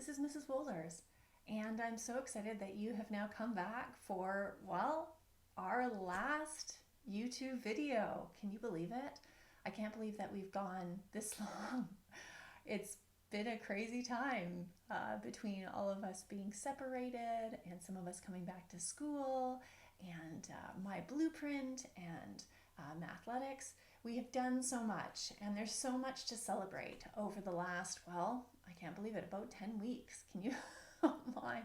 this is Mrs.Woelders, and I'm so excited that you have now come back for, well, our last YouTube video. Can you believe it? I can't believe that we've gone this long. It's been a crazy time between all of us being separated and some of us coming back to school and my blueprint and athletics. We have done so much, and there's so much to celebrate over the last, well, I can't believe it, about 10 weeks. Can you? Oh my.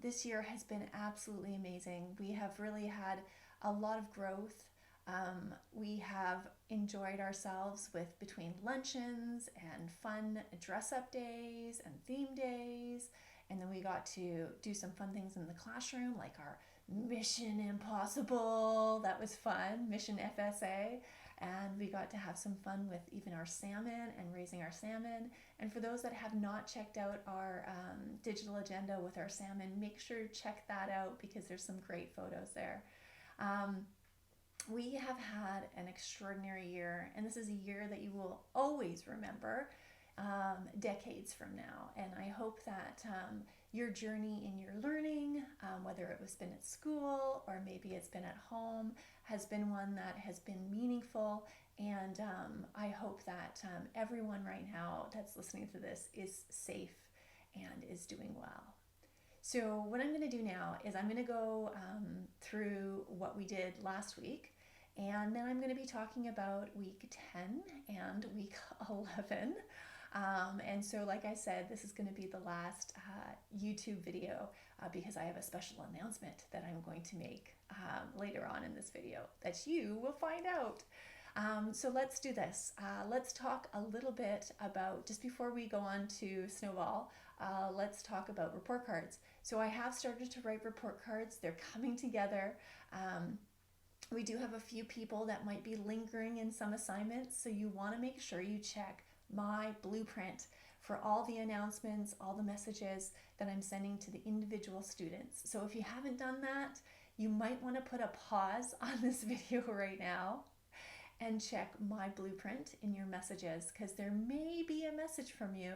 This year has been absolutely amazing. We have really had a lot of growth. We have enjoyed ourselves with between luncheons and fun dress-up days and theme days. And then we got to do some fun things in the classroom, like our Mission Impossible. That was fun, Mission FSA. And we got to have some fun with even our salmon and raising our salmon. And for those that have not checked out our digital agenda with our salmon, make sure to check that out because there's some great photos there. We have had an extraordinary year, and this is a year that you will always remember decades from now. And I hope that your journey in your learning, whether it was been at school or maybe it's been at home, has been one that has been meaningful. And I hope that everyone right now that's listening to this is safe and is doing well. So what I'm going to do now is I'm going to go through what we did last week, and then I'm going to be talking about week 10 and week 11. And so like I said, this is going to be the last YouTube video because I have a special announcement that I'm going to make later on in this video that you will find out. So let's do this. Let's talk a little bit about, just before we go on to Snowball, let's talk about report cards. So I have started to write report cards. They're coming together. We do have a few people that might be lingering in some assignments, so you want to make sure you check my blueprint for all the announcements, all the messages that I'm sending to the individual students. So if you haven't done that, you might want to put a pause on this video right now and check my blueprint in your messages, because there may be a message from you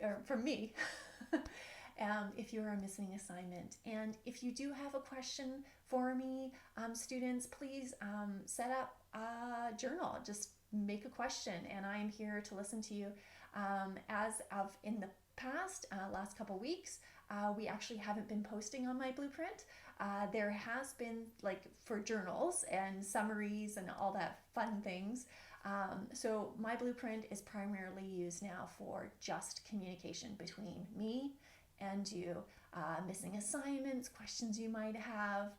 or from me if you are missing assignment. And if you do have a question for me, students, please set up a journal. Just make a question, and I am here to listen to you. As of in the past, last couple weeks, we actually haven't been posting on my blueprint. There has been, like, for journals and summaries and all that fun things. So my blueprint is primarily used now for just communication between me and you, missing assignments, questions you might have.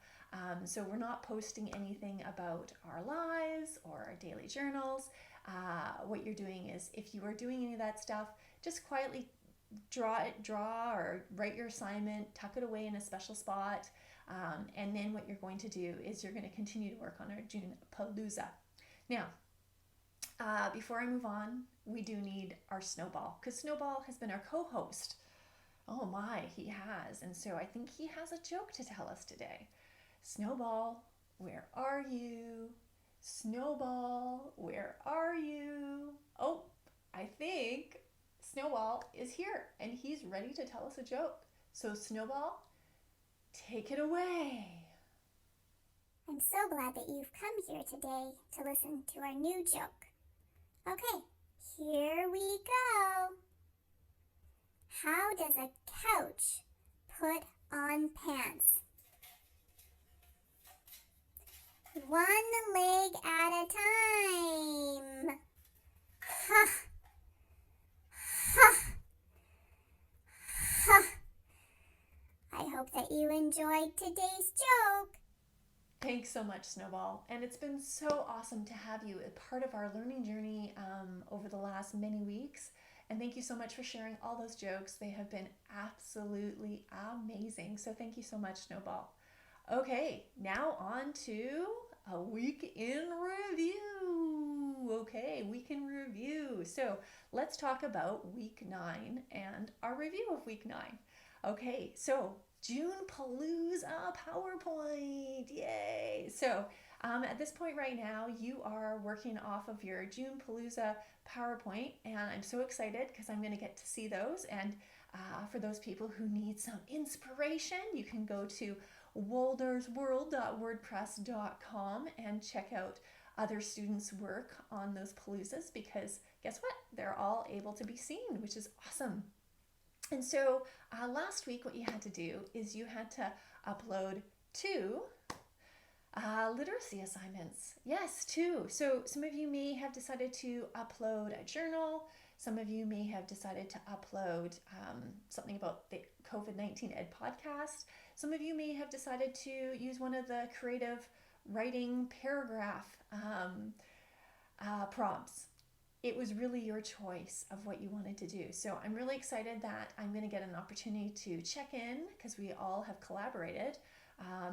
So we're not posting anything about our lives or our daily journals. What you're doing is, if you are doing any of that stuff, just quietly draw or write your assignment, tuck it away in a special spot. And then what you're going to do is you're going to continue to work on our June Palooza. Now, before I move on, we do need our Snowball, because Snowball has been our co-host. Oh my, he has. And so I think he has a joke to tell us today. Snowball, where are you? Snowball, where are you? Oh, I think Snowball is here and he's ready to tell us a joke. So Snowball, take it away. I'm so glad that you've come here today to listen to our new joke. Okay, here we go. How does a couch put on pants? One leg at a time. Ha! Ha! Ha! I hope that you enjoyed today's joke. Thanks so much, Snowball. And it's been so awesome to have you a part of our learning journey over the last many weeks. And thank you so much for sharing all those jokes. They have been absolutely amazing. So thank you so much, Snowball. Okay, now on to a week in review. Okay, week in review. So let's talk about week 9 and our review of week 9. Okay, so June Palooza PowerPoint. Yay! So at this point right now, you are working off of your June Palooza PowerPoint, and I'm so excited because I'm going to get to see those. And for those people who need some inspiration, you can go to woeldersworld.wordpress.com and check out other students' work on those Paloozas, because guess what? They're all able to be seen, which is awesome. And so last week, what you had to do is you had to upload 2 literacy assignments. Yes, 2. So some of you may have decided to upload a journal. Some of you may have decided to upload something about the COVID-19 Ed podcast. Some of you may have decided to use one of the creative writing paragraph prompts. It was really your choice of what you wanted to do. So I'm really excited that I'm going to get an opportunity to check in, because we all have collaborated.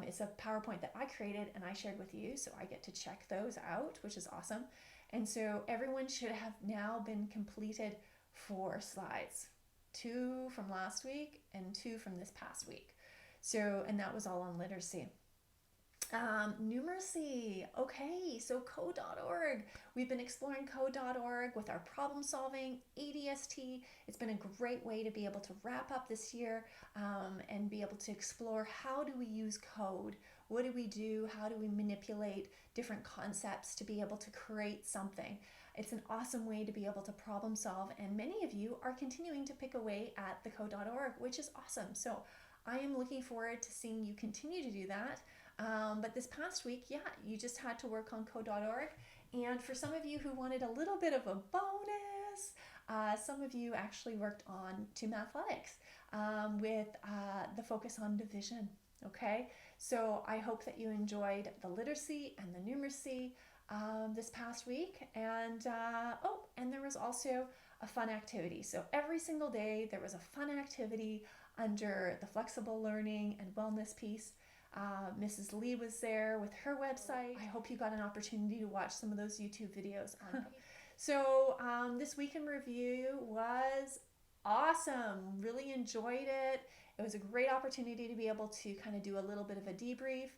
It's a PowerPoint that I created and I shared with you, so I get to check those out, which is awesome. And so everyone should have now been completed 4 slides, 2 from last week and 2 from this past week. So, and that was all on literacy. Numeracy. Okay, so code.org. We've been exploring code.org with our problem solving, ADST. It's been a great way to be able to wrap up this year and be able to explore, how do we use code? What do we do? How do we manipulate different concepts to be able to create something? It's an awesome way to be able to problem solve, and many of you are continuing to pick away at the code.org, which is awesome. So I am looking forward to seeing you continue to do that. But this past week, yeah, you just had to work on code.org. And for some of you who wanted a little bit of a bonus, some of you actually worked on to Mathletics with the focus on division. Okay, so I hope that you enjoyed the literacy and the numeracy this past week. And and there was also a fun activity. So every single day there was a fun activity under the flexible learning and wellness piece. Mrs. Lee was there with her website. I hope you got an opportunity to watch some of those YouTube videos. So this week in review was awesome. Really enjoyed it. It was a great opportunity to be able to kind of do a little bit of a debrief.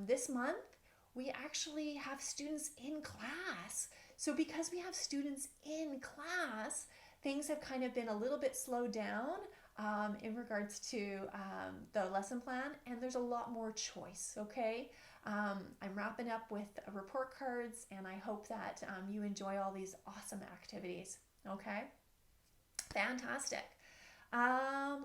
This month, we actually have students in class. So because we have students in class, things have kind of been a little bit slowed down in regards to the lesson plan, and there's a lot more choice, okay? I'm wrapping up with report cards, and I hope that you enjoy all these awesome activities, okay? Fantastic.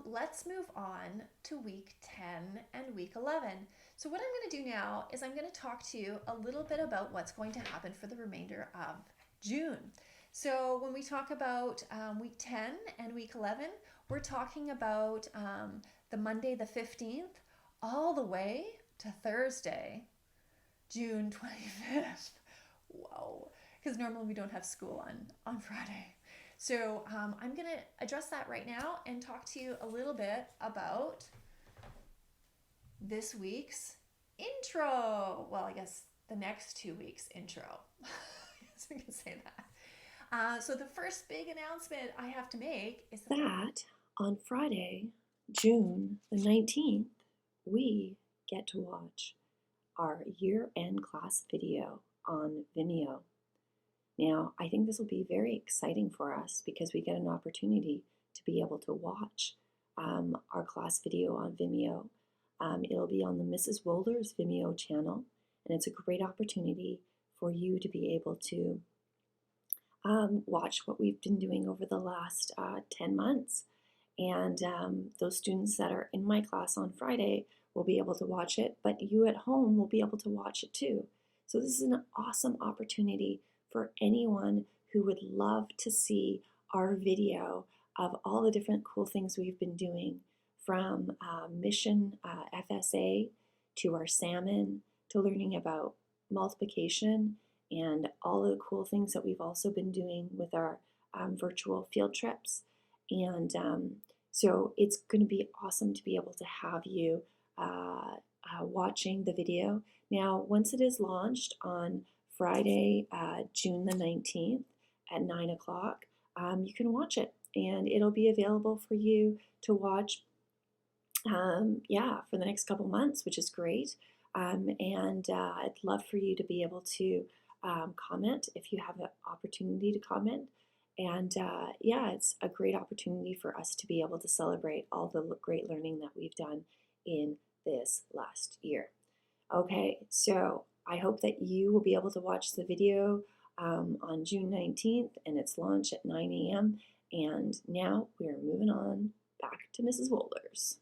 Let's move on to week 10 and week 11. So what I'm going to do now is I'm going to talk to you a little bit about what's going to happen for the remainder of June. So when we talk about week 10 and week 11, we're talking about the Monday the 15th all the way to Thursday, June 25th. Whoa, because normally we don't have school on Friday. So I'm going to address that right now and talk to you a little bit about this week's intro. Well, I guess the next 2 weeks' intro. I guess we can say that. So the first big announcement I have to make is that on Friday, June the 19th, we get to watch our year-end class video on Vimeo. Now, I think this will be very exciting for us because we get an opportunity to be able to watch our class video on Vimeo. It'll be on the Mrs.Woelders Vimeo channel, and it's a great opportunity for you to be able to watch what we've been doing over the last 10 months. And those students that are in my class on Friday will be able to watch it, but you at home will be able to watch it too. So this is an awesome opportunity for anyone who would love to see our video of all the different cool things we've been doing, from Mission FSA to our salmon to learning about multiplication and all the cool things that we've also been doing with our virtual field trips. And so it's going to be awesome to be able to have you watching the video. Now, once it is launched on Friday, June the 19th at 9 o'clock, you can watch it, and it'll be available for you to watch for the next couple months, which is great. And I'd love for you to be able to comment if you have the opportunity to comment. And it's a great opportunity for us to be able to celebrate all the great learning that we've done in this last year. Okay, so I hope that you will be able to watch the video on June 19th and its launch at 9 a.m. And now we're moving on back to Mrs. Woelders.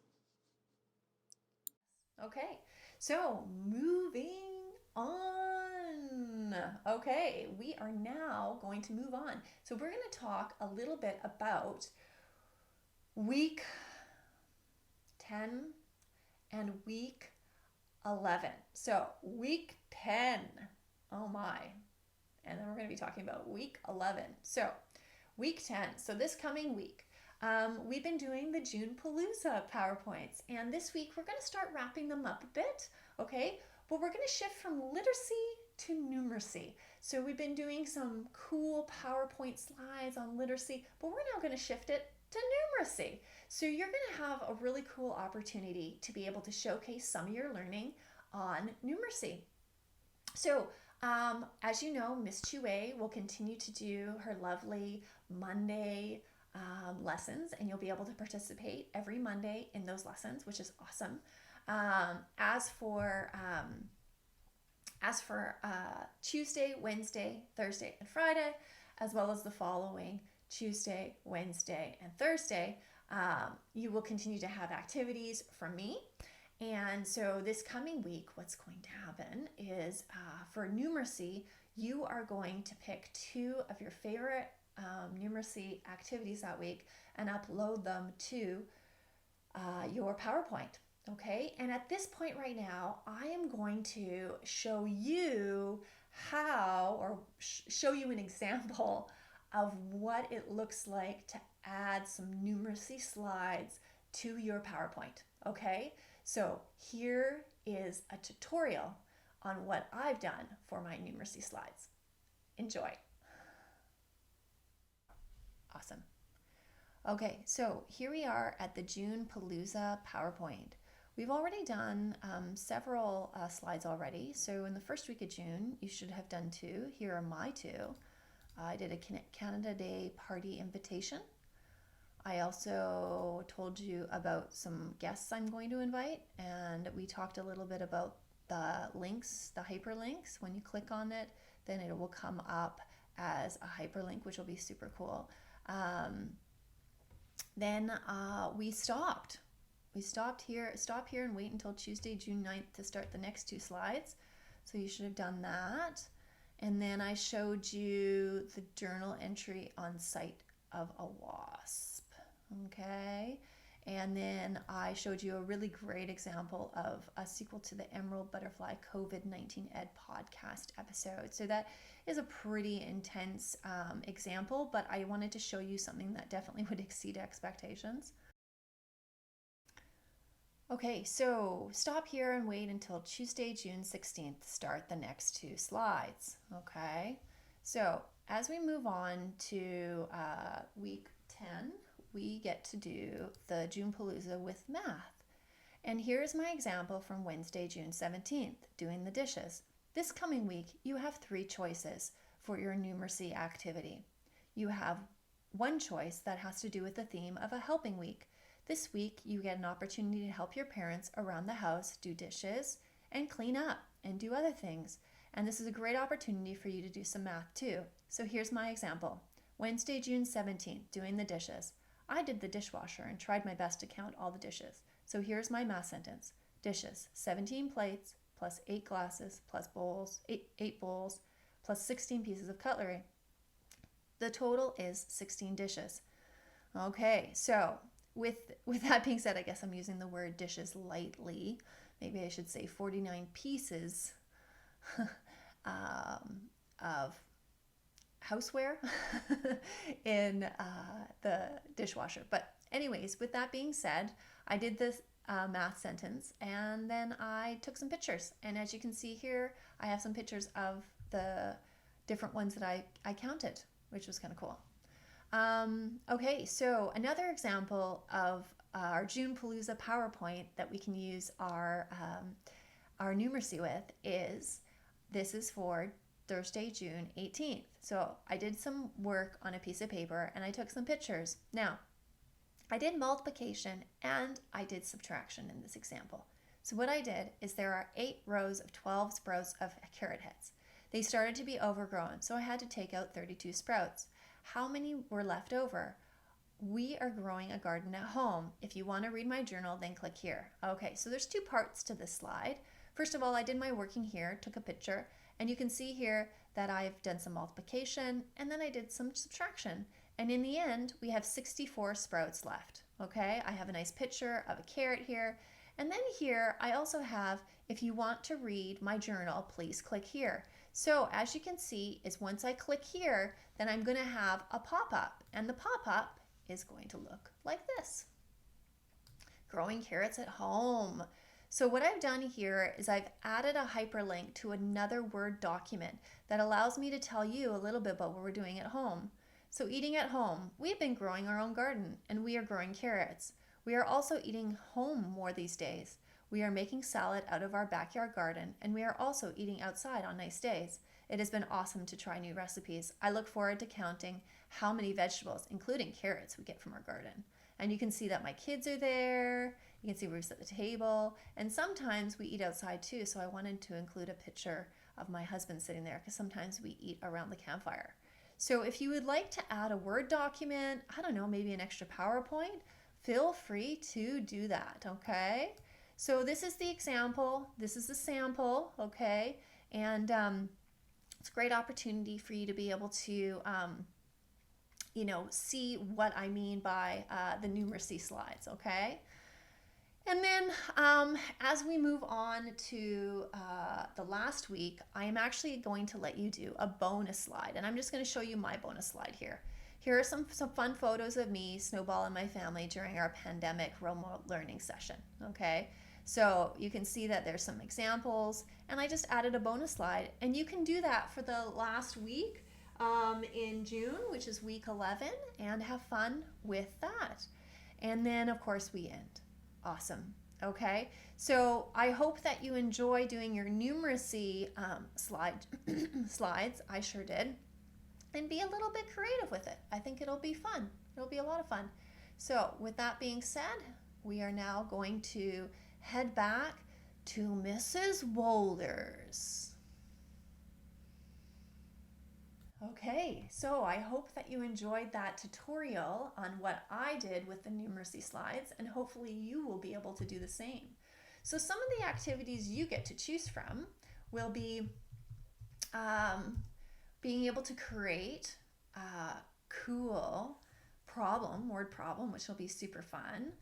Okay, so moving on. Okay, we are now going to move on. So we're going to talk a little bit about week 10 and week 11. So week 10, oh my. And then we're going to be talking about week 11. So week 10, so this coming week, we've been doing the June Palooza PowerPoints, and this week we're going to start wrapping them up a bit, okay? But we're going to shift from literacy to numeracy. So we've been doing some cool PowerPoint slides on literacy, but we're now going to shift it to numeracy. So you're going to have a really cool opportunity to be able to showcase some of your learning on numeracy. So as you know, Miss Chue will continue to do her lovely Monday lessons, and you'll be able to participate every Monday in those lessons, which is awesome. As for Tuesday, Wednesday, Thursday, and Friday, as well as the following Tuesday, Wednesday, and Thursday, you will continue to have activities from me. And so this coming week, what's going to happen is for numeracy, you are going to pick 2 of your favorite numeracy activities that week and upload them to your PowerPoint. Okay, and at this point right now, I am going to show you how, or show you an example of what it looks like to add some numeracy slides to your PowerPoint. Okay, so here is a tutorial on what I've done for my numeracy slides. Enjoy. Awesome. Okay, so here we are at the June Palooza PowerPoint. We've already done several slides already. So in the first week of June, you should have done 2. Here are my 2. I did a Canada Day party invitation. I also told you about some guests I'm going to invite, and we talked a little bit about the links, the hyperlinks. When you click on it, then it will come up as a hyperlink, which will be super cool. Then we stopped. Stop here and wait until Tuesday, June 9th to start the next 2 slides. So you should have done that. And then I showed you the journal entry on Sight of a Wasp. Okay. And then I showed you a really great example of a sequel to the Emerald Butterfly COVID-19 Ed podcast episode. So that is a pretty intense example, but I wanted to show you something that definitely would exceed expectations. Okay, so stop here and wait until Tuesday, June 16th to start the next 2 slides. Okay, so as we move on to week 10, we get to do the June Palooza with math. And here's my example from Wednesday, June 17th, doing the dishes. This coming week, you have 3 choices for your numeracy activity. You have one choice that has to do with the theme of a helping week. This week, you get an opportunity to help your parents around the house do dishes and clean up and do other things. And this is a great opportunity for you to do some math too. So here's my example. Wednesday, June 17th, doing the dishes. I did the dishwasher and tried my best to count all the dishes. So here's my math sentence. Dishes, 17 plates plus 8 glasses plus bowls, 8 bowls plus 16 pieces of cutlery. The total is 16 dishes. Okay, so with that being said, I guess I'm using the word dishes lightly. Maybe I should say 49 pieces of houseware in the dishwasher. But anyways, with that being said, I did this math sentence and then I took some pictures. And as you can see here, I have some pictures of the different ones that I counted, which was kind of cool. Okay, so another example of our June Palooza PowerPoint that we can use our numeracy with this is for Thursday, June 18th. So I did some work on a piece of paper and I took some pictures. Now, I did multiplication and I did subtraction in this example. So what I did is there are 8 rows of 12 sprouts of carrot heads. They started to be overgrown, so I had to take out 32 sprouts. How many were left over? We are growing a garden at home. If you want to read my journal, then click here. Okay, so there's 2 parts to this slide. First of all, I did my working here, took a picture, and you can see here that I've done some multiplication and then I did some subtraction. And in the end, we have 64 sprouts left. Okay, I have a nice picture of a carrot here. And then here, I also have, if you want to read my journal, please click here. So as you can see, is once I click here, then I'm going to have a pop-up. And the pop-up is going to look like this. Growing carrots at home. So what I've done here is I've added a hyperlink to another Word document that allows me to tell you a little bit about what we're doing at home. So eating at home, we've been growing our own garden and we are growing carrots. We are also eating home more these days. We are making salad out of our backyard garden and we are also eating outside on nice days. It has been awesome to try new recipes. I look forward to counting how many vegetables, including carrots, we get from our garden. And you can see that my kids are there. You can see we're at the table. And sometimes we eat outside too, so I wanted to include a picture of my husband sitting there because sometimes we eat around the campfire. So if you would like to add a Word document, I don't know, maybe an extra PowerPoint, feel free to do that, okay? So this is the example, this is the sample, okay? And it's a great opportunity for you to be able to, see what I mean by the numeracy slides, okay? And then as we move on to the last week, I am actually going to let you do a bonus slide. And I'm just going to show you my bonus slide here. Here are some fun photos of me, Snowball, and my family during our pandemic remote learning session, okay? So you can see that there's some examples, and I just added a bonus slide. And you can do that for the last week in June, which is week 11, and have fun with that. And then, of course, we end. Awesome. Okay, so I hope that you enjoy doing your numeracy slides. I sure did. And be a little bit creative with it. I think it'll be fun. It'll be a lot of fun. So with that being said, we are now going to head back to Mrs.Woelders. Okay, so I hope that you enjoyed that tutorial on what I did with the numeracy slides, and hopefully you will be able to do the same. So some of the activities you get to choose from will be being able to create a cool word problem, which will be super fun.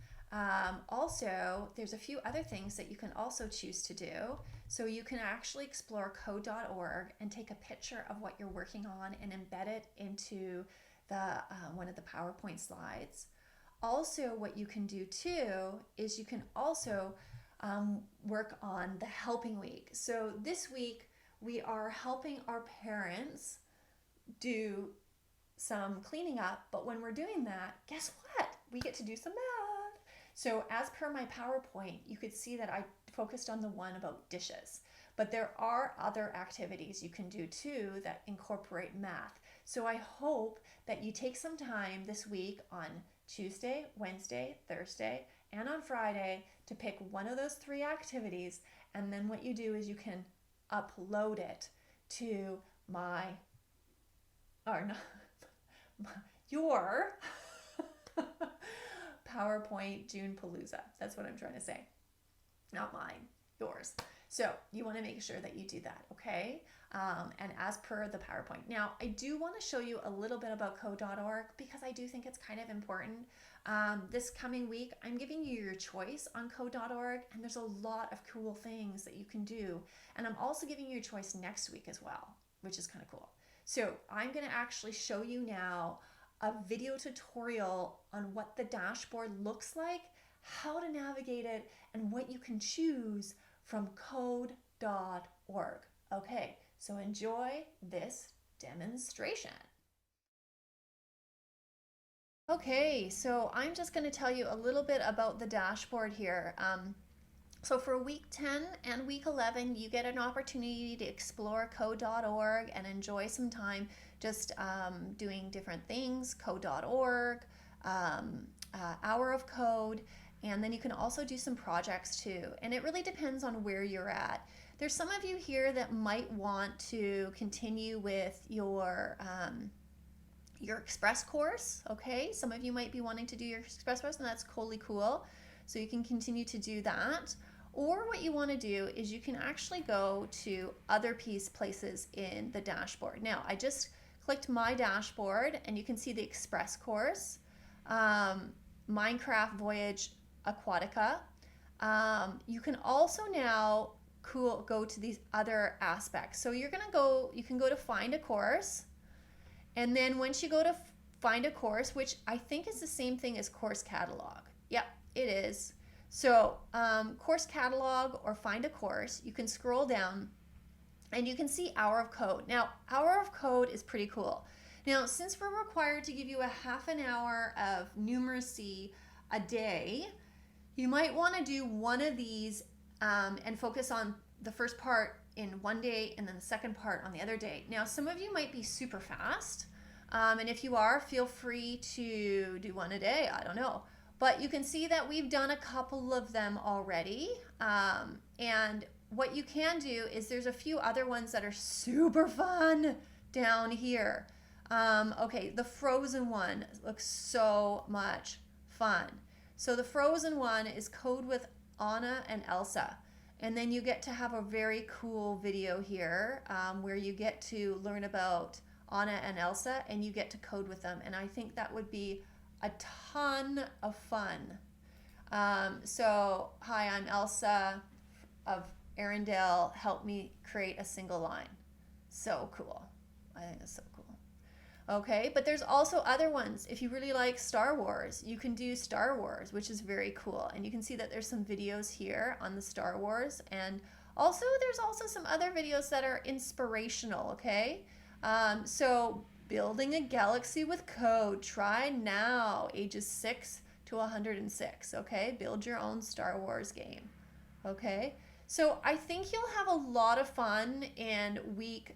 Also, there's a few other things that you can also choose to do. So you can actually explore code.org and take a picture of what you're working on and embed it into the one of the PowerPoint slides. Also, what you can do too is you can also work on the helping week. So this week we are helping our parents do some cleaning up, but when we're doing that, guess what? We get to do some math. So as per my PowerPoint, you could see that I focused on the one about dishes, but there are other activities you can do too that incorporate math. So I hope that you take some time this week on Tuesday, Wednesday, Thursday, and on Friday to pick one of those 3 activities, and then what you do is you can upload it to your PowerPoint June Palooza. That's what I'm trying to say. Not mine, yours. So you want to make sure that you do that, okay? And as per the PowerPoint. Now, I do want to show you a little bit about code.org because I do think it's kind of important. This coming week, I'm giving you your choice on code.org, and there's a lot of cool things that you can do. And I'm also giving you a choice next week as well, which is kind of cool. So I'm going to actually show you now a video tutorial on what the dashboard looks like, how to navigate it, and what you can choose from code.org. Okay, so enjoy this demonstration. Okay, so I'm just going to tell you a little bit about the dashboard here. So for week 10 and week 11, you get an opportunity to explore code.org and enjoy some time just doing different things, code.org, Hour of Code, and then you can also do some projects too. And it really depends on where you're at. There's some of you here that might want to continue with your express course, okay? Some of you might be wanting to do your express course, and that's totally cool. So you can continue to do that. Or what you want to do is you can actually go to other places in the dashboard. Now, I just clicked my dashboard, and you can see the express course, Minecraft Voyage Aquatica. You can also now go to these other aspects. So you can go to find a course, and then once you go to find a course, which I think is the same thing as course catalog. Yep, it is. So course catalog or find a course, you can scroll down and you can see Hour of Code. Now, Hour of Code is pretty cool. Now, since we're required to give you a half an hour of numeracy a day, you might want to do one of these and focus on the first part in one day and then the second part on the other day. Now, some of you might be super fast, and if you are, feel free to do one a day. I don't know. But you can see that we've done a couple of them already. And what you can do is there's a few other ones that are super fun down here. Okay, the Frozen one looks so much fun. So the Frozen one is Code with Anna and Elsa. And then you get to have a very cool video here where you get to learn about Anna and Elsa and you get to code with them. And I think that would be a ton of fun. So, hi, I'm Elsa of Arendelle. Help me create a single line. So cool. I think it's so cool. Okay, but there's also other ones. If you really like Star Wars, you can do Star Wars, which is very cool. And you can see that there's some videos here on the Star Wars. And also, there's also some other videos that are inspirational, okay? So building a galaxy with code, try now, ages 6 to 106, okay? Build your own Star Wars game, okay? So I think you'll have a lot of fun in week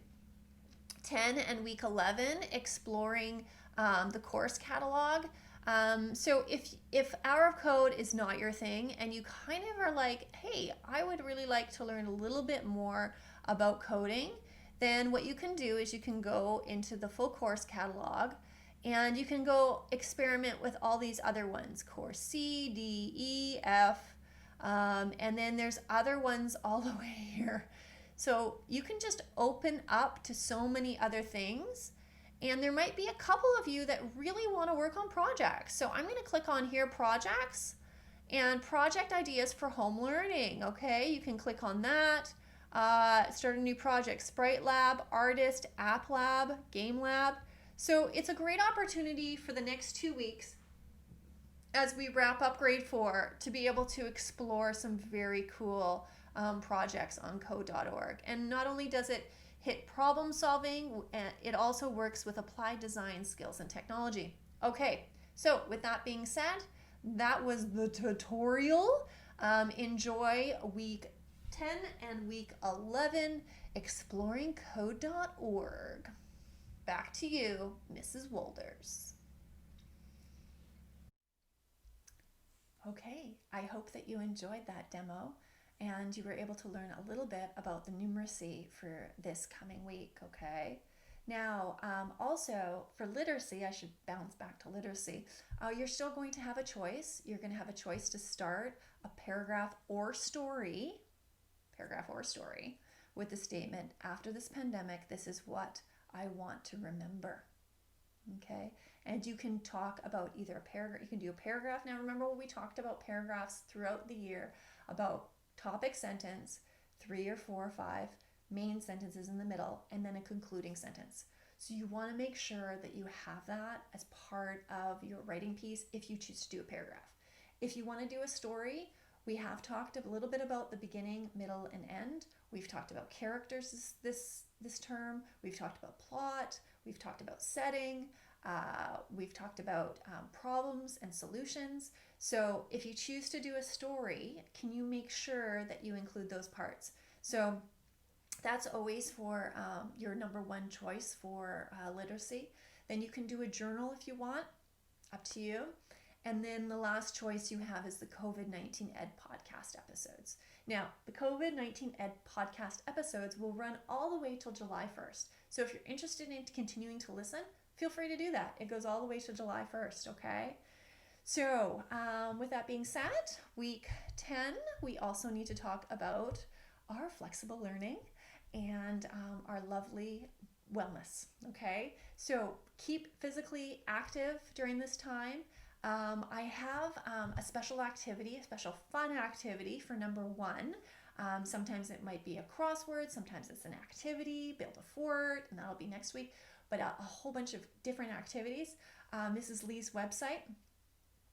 10 and week 11 exploring the course catalog. So if Hour of Code is not your thing and you kind of are like, hey, I would really like to learn a little bit more about coding, then what you can do is you can go into the full course catalog and you can go experiment with all these other ones, course C, D, E, F, and then there's other ones all the way here. So you can just open up to so many other things, and there might be a couple of you that really want to work on projects. So I'm going to click on here, projects, and project ideas for home learning. Okay, you can click on that. Start a new project, Sprite Lab, Artist, App Lab, Game Lab. So it's a great opportunity for the next 2 weeks as we wrap up grade 4 to be able to explore some very cool projects on code.org. And not only does it hit problem solving, it also works with applied design skills and technology. Okay, so with that being said, that was the tutorial. Enjoy week 10 and week 11 exploring code.org. Back to you, Mrs.Woelders. Okay, I hope that you enjoyed that demo and you were able to learn a little bit about the numeracy for this coming week, okay? Now, also for literacy, I should bounce back to literacy. You're still going to have a choice. You're going to have a choice to start a paragraph or story with the statement, after this pandemic, this is what I want to remember, okay? And you can talk about either a paragraph, you can do a paragraph. Now remember what we talked about paragraphs throughout the year, about topic sentence, 3 or 4 or 5 main sentences in the middle, and then a concluding sentence. So you want to make sure that you have that as part of your writing piece if you choose to do a paragraph. If you want to do a story, we have talked a little bit about the beginning, middle, and end. We've talked about characters this term. We've talked about plot. We've talked about setting. We've talked about problems and solutions. So if you choose to do a story, can you make sure that you include those parts? So that's always for your number one choice for literacy. Then you can do a journal if you want, up to you. And then the last choice you have is the COVID-19 Ed podcast episodes. Now, the COVID-19 Ed podcast episodes will run all the way till July 1st. So if you're interested in continuing to listen, feel free to do that. It goes all the way to July 1st, okay? So with that being said, week 10, we also need to talk about our flexible learning and our lovely wellness, okay? So keep physically active during this time. I have a special activity, a special fun activity for number one. Sometimes it might be a crossword, sometimes it's an activity, build a fort, and that'll be next week, but a whole bunch of different activities. Mrs. Lee's website.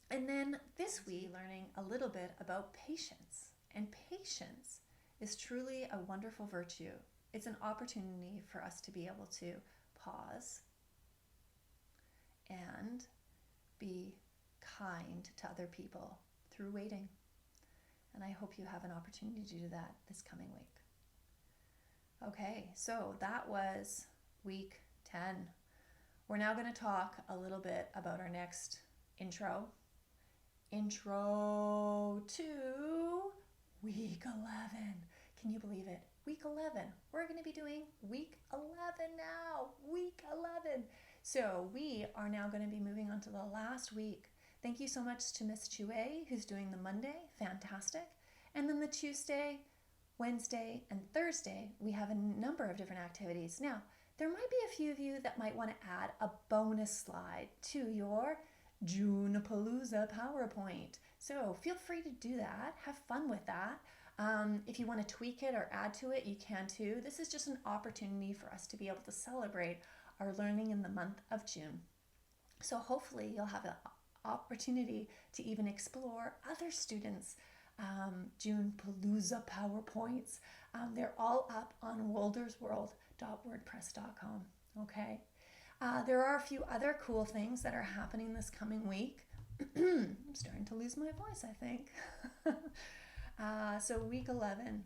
And then this week, learning a little bit about patience. And patience is truly a wonderful virtue. It's an opportunity for us to be able to pause and be kind to other people through waiting. And I hope you have an opportunity to do that this coming week. Okay, so that was week 10. We're now going to talk a little bit about our next intro to week 11. Can you believe it? Week 11. We're going to be doing week 11 now. Week 11. So we are now going to be moving on to the last week. Thank you so much to Miss Chue, who's doing the Monday. Fantastic. And then the Tuesday, Wednesday, and Thursday, we have a number of different activities. Now, there might be a few of you that might want to add a bonus slide to your June Palooza PowerPoint. So feel free to do that. Have fun with that. If you want to tweak it or add to it, you can too. This is just an opportunity for us to be able to celebrate our learning in the month of June. So hopefully you'll have an opportunity to even explore other students' June Palooza PowerPoints. They're all up on woeldersworld.wordpress.com. Okay. There are a few other cool things that are happening this coming week. I'm starting to lose my voice, I think. So week 11.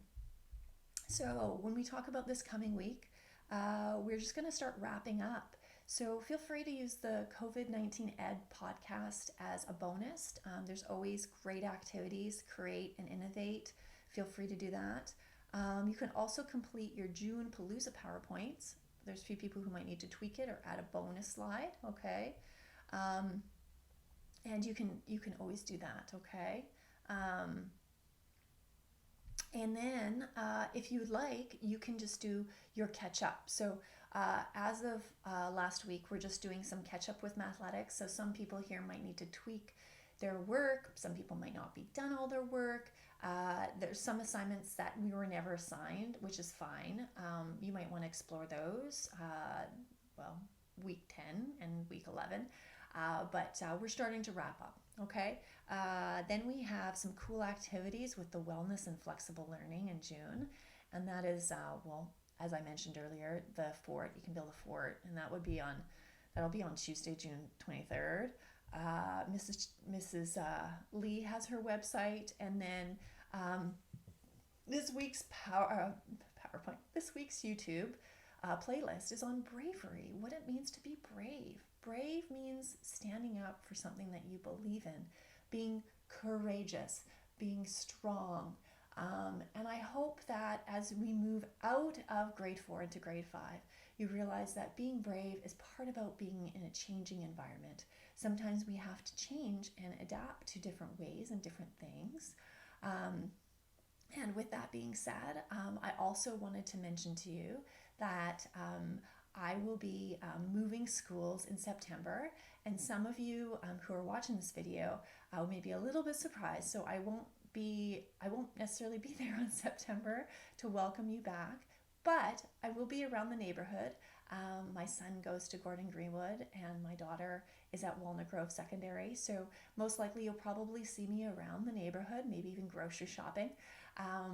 So when we talk about this coming week, we're just going to start wrapping up. So feel free to use the COVID-19 Ed podcast as a bonus. There's always great activities, create and innovate. Feel free to do that. You can also complete your June Palooza PowerPoints. There's a few people who might need to tweak it or add a bonus slide, okay? And you can always do that, okay? And then if you'd like, you can just do your catch up. So as of last week, we're just doing some catch up with Mathletics. So some people here might need to tweak their work. Some people might not be done all their work. There's some assignments that we were never assigned, which is fine. You might want to explore those, week 10 and week 11. But we're starting to wrap up, okay? Then we have some cool activities with the wellness and flexible learning in June. And that is, as I mentioned earlier, the fort. You can build a fort, and that'll be on Tuesday, June 23rd. Mrs. Lee has her website, and then this week's PowerPoint, this week's YouTube playlist is on bravery, what it means to be brave. Brave means standing up for something that you believe in, being courageous, being strong. And I hope that as we move out of grade 4 into grade 5, you realize that being brave is part about being in a changing environment. Sometimes we have to change and adapt to different ways and different things. And with that being said, I also wanted to mention to you that I will be moving schools in September, and some of you who are watching this video may be a little bit surprised. So I won't necessarily be there on September to welcome you back, but I will be around the neighborhood. My son goes to Gordon Greenwood, and my daughter is at Walnut Grove Secondary. So most likely you'll probably see me around the neighborhood, maybe even grocery shopping.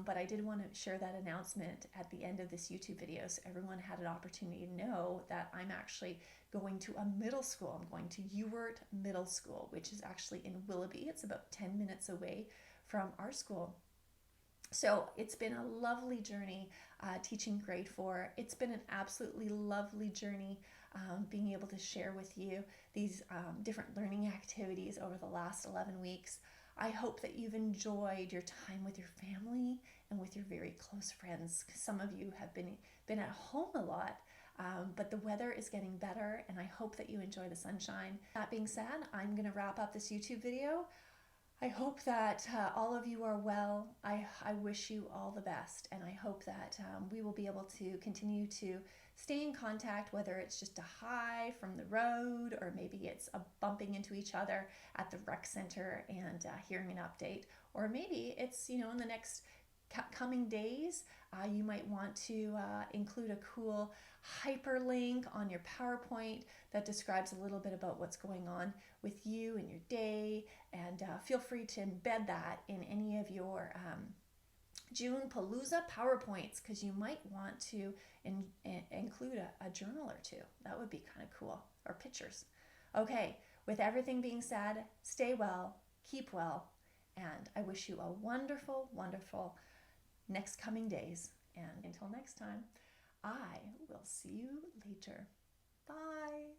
But I did want to share that announcement at the end of this YouTube video so everyone had an opportunity to know that I'm actually going to a middle school. I'm going to Ewart Middle School, which is actually in Willoughby. It's about 10 minutes away from our school. So it's been a lovely journey teaching grade 4. It's been an absolutely lovely journey being able to share with you these different learning activities over the last 11 weeks. I hope that you've enjoyed your time with your family and with your very close friends. Some of you have been at home a lot, but the weather is getting better, and I hope that you enjoy the sunshine. That being said, I'm going to wrap up this YouTube video. I hope that all of you are well. I wish you all the best, and I hope that we will be able to continue to stay in contact, whether it's just a hi from the road, or maybe it's a bumping into each other at the rec center and hearing an update, or maybe it's, in the next coming days, you might want to include a cool hyperlink on your PowerPoint that describes a little bit about what's going on with you and your day, and feel free to embed that in any of your June Palooza PowerPoints, because you might want to include a journal or two. That would be kind of cool, or pictures. Okay, with everything being said, stay well, keep well, and I wish you a wonderful, wonderful next coming days. And until next time, I will see you later. Bye.